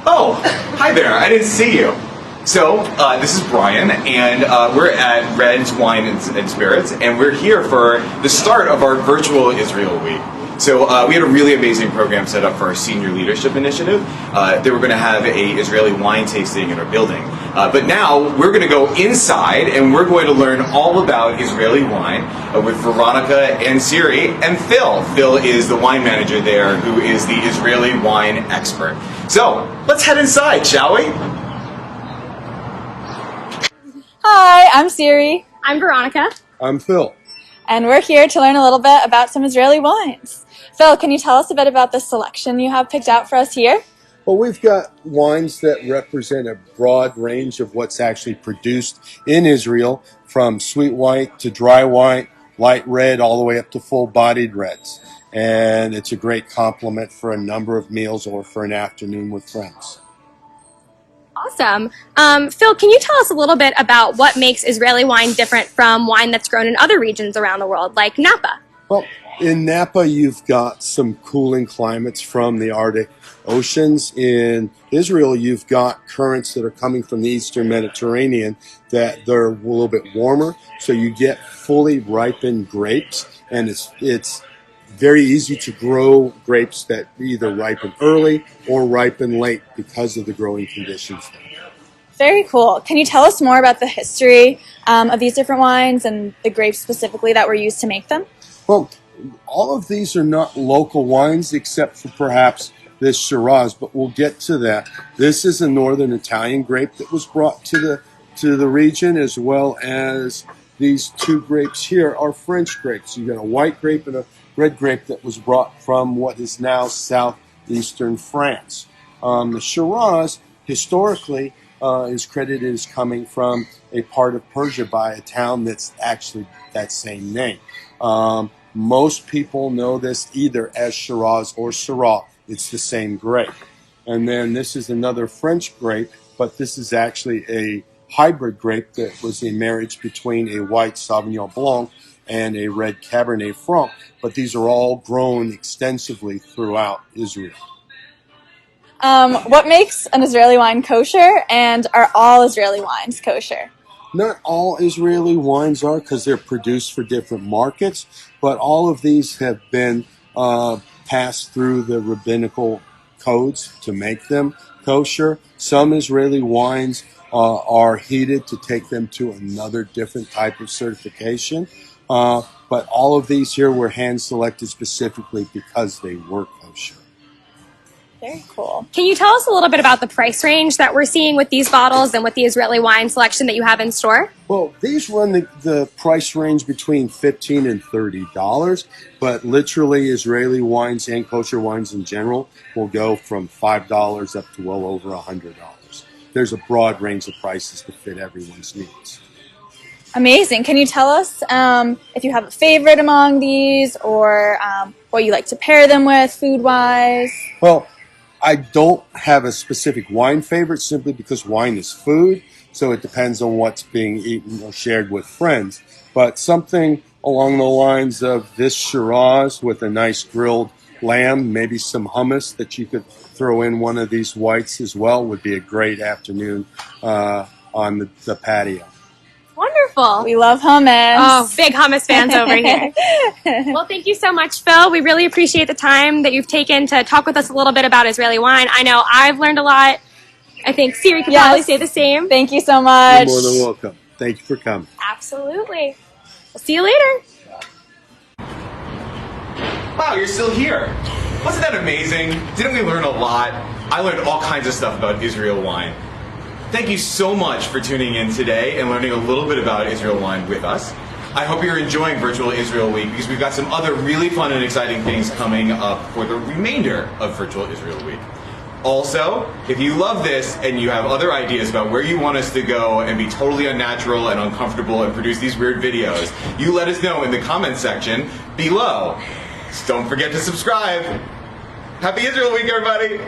Oh, hi there. I didn't see you. So, this is Brian, and we're at Red's Wine and Spirits, and we're here for the start of our virtual Israel week. So we had a really amazing program set up for our senior leadership initiative. They were going to have a Israeli wine tasting in our building. But now we're going to go inside and we're going to learn all about Israeli wine with Veronica and Siri and Phil. Phil is the wine manager there who is the Israeli wine expert. So let's head inside, shall we? Hi, I'm Siri. I'm Veronica. I'm Phil. And we're here to learn a little bit about some Israeli wines. Phil, can you tell us a bit about the selection you have picked out for us here? Well, we've got wines that represent a broad range of what's actually produced in Israel, from sweet white to dry white, light red, all the way up to full-bodied reds. And it's a great complement for a number of meals or for an afternoon with friends. Awesome. Phil, can you tell us a little bit about what makes Israeli wine different from wine that's grown in other regions around the world, like Napa? Well, in Napa, you've got some cooling climates from the Arctic oceans. In Israel, you've got currents that are coming from the eastern Mediterranean that they're a little bit warmer, so you get fully ripened grapes, and it's very easy to grow grapes that either ripen early or ripen late because of the growing conditions. Very cool. Can you tell us more about the history of these different wines and the grapes specifically that were used to make them? Well, all of these are not local wines except for perhaps this Shiraz, but we'll get to that. This is a northern Italian grape that was brought to the region, as well as these two grapes here are French grapes. You've got a white grape and a red grape that was brought from what is now southeastern France. The Shiraz, historically, is credited as coming from a part of Persia by a town that's actually that same name. Most people know this either as Shiraz or Syrah. It's the same grape. And then this is another French grape, but this is actually a hybrid grape that was a marriage between a white Sauvignon Blanc and a red Cabernet Franc. But these are all grown extensively throughout Israel. What makes an Israeli wine kosher, and are all Israeli wines kosher? Not all Israeli wines are, because they're produced for different markets, but all of these have been passed through the rabbinical codes to make them kosher. Some Israeli wines are heated to take them to another different type of certification, but all of these here were hand-selected specifically because they were kosher. Very cool. Can you tell us a little bit about the price range that we're seeing with these bottles and with the Israeli wine selection that you have in store? Well, these run the price range between $15 and $30, but literally Israeli wines and kosher wines in general will go from $5 up to well over $100. There's a broad range of prices to fit everyone's needs. Amazing. Can you tell us if you have a favorite among these, or what you like to pair them with food-wise? Well, I don't have a specific wine favorite simply because wine is food, so it depends on what's being eaten or shared with friends. But something along the lines of this Shiraz with a nice grilled lamb, maybe some hummus that you could throw in one of these whites as well would be a great afternoon on the patio. Wonderful. We love hummus. Oh, big hummus fans over here. Well, thank you so much, Phil. We really appreciate the time that you've taken to talk with us a little bit about Israeli wine. I know I've learned a lot. I think Siri could probably say the same. Thank you so much. You're more than welcome. Thank you for coming. Absolutely. We'll see you later. Wow, you're still here. Wasn't that amazing? Didn't we learn a lot? I learned all kinds of stuff about Israel wine. Thank you so much for tuning in today and learning a little bit about Israel wine with us. I hope you're enjoying Virtual Israel Week, because we've got some other really fun and exciting things coming up for the remainder of Virtual Israel Week. Also, if you love this and you have other ideas about where you want us to go and be totally unnatural and uncomfortable and produce these weird videos, you let us know in the comments section below. Don't forget to subscribe. Happy Israel Week, everybody!